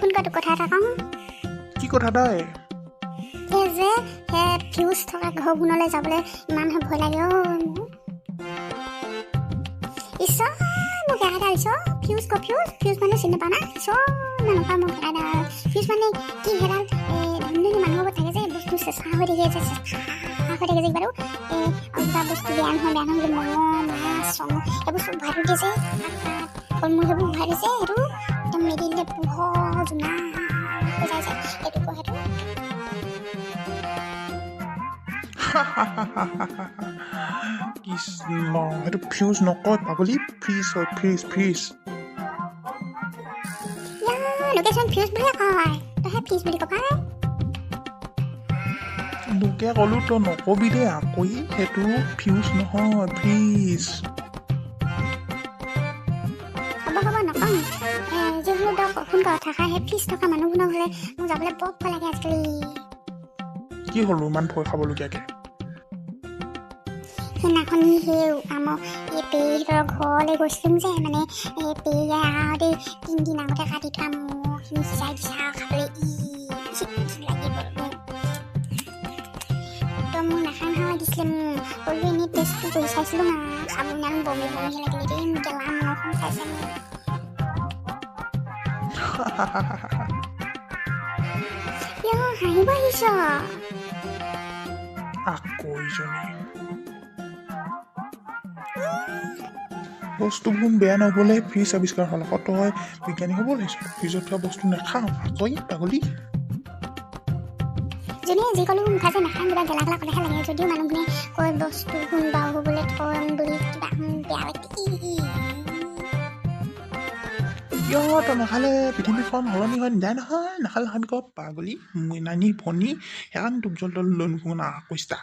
phone কৰা কথা এটা কওঁ কি কথা তই এই যে ফিউজ থকা ঘৰবোৰলৈ যাবলৈ ইমান ভয় লাগে মোৰ ঈশ্বৰ মোক এডাল ফিউজ মানে চিনি পাওঁ না মানুহৰ মোক এডাল ফিউজ মানে কি হেডাল ধনী মানুহৰ থাকে যে বস্তু চেঁচা হৈ থাকে যে বাৰু কিবা বস্তু বেয়া নহয় বুলি মঙহ মাছ চঙ এইবোৰ চব ভৰাই দিয়ে যে ফল মূল সেইবোৰ ভৰাই দিছে সেইটো একদম মেলি দিলে পোহৰ জোনা হৈ যায় যে সেইটো কৃষ্ণ সেইটো ফিউজ নকয় পাগলী ফ্ৰিজ হয় ফ্ৰিজ লোকেশ্যন ফিউজ বুলিয়ে কয় তইহে ফিউজ বুলি কয় লোকে ক'লো তই নকবি দেই আকৌ সেইটো ফিউজ নহয় ফ্ৰিজ হ'ব নকওঁ যিহেতু তই ফোন কৰা থকা সেই ফিউজ থকা মানুহবোৰক হ'লে মোক যাবলৈ বৰ ভয় লাগে আজিকালি কি হ'লো ইমান ভয় খাবলগীয়াকৈ সেইদিনাখনি সেই আমাৰ এই পেহীহঁতৰ ঘৰলৈ গৈছিলোঁ যে মানে এই পেহীয়ে আগতে 3 দিন আগতে কাটি থোৱা মহখিনি সিজাই দিছে আৰু খাবলৈ লাগি গ'ল তো মোক নাখাই দিছিলে হ'লেও এনেই টেষ্টটো কৰি চাইছিলোঁ না খাব ইমান বমি লাগিলে দেই মোক গেলা মনখন খাইছে হাঁহিব আহিছ আকৌ ইজনী বস্তুবোৰ বেয়া নহ'লে ফ্ৰিজ আৱিষ্কাৰ হ'ল আকৌ তই বিজ্ঞানী হ'ব লাগিছ ফ্ৰিজত থোৱা বস্তু নাখাওঁ আকৌ পাগলী যোনে যি ক'লেও মুখা যে নাখাওঁ কিবা গেলা কথাহে লাগে যদিও মানুহবোৰে কয় বস্তু বাৰু হ'বলৈ থম বুলি কিবা বেয়া লাগে কিয় তই নাখালে পৃথিৱীখন সলনি হৈ নাযায় নহয় নাখালে খাবি ক পাগলী নানী ভনী সেইকাৰণে তোক জল লৈ নুফুঙা কৈছা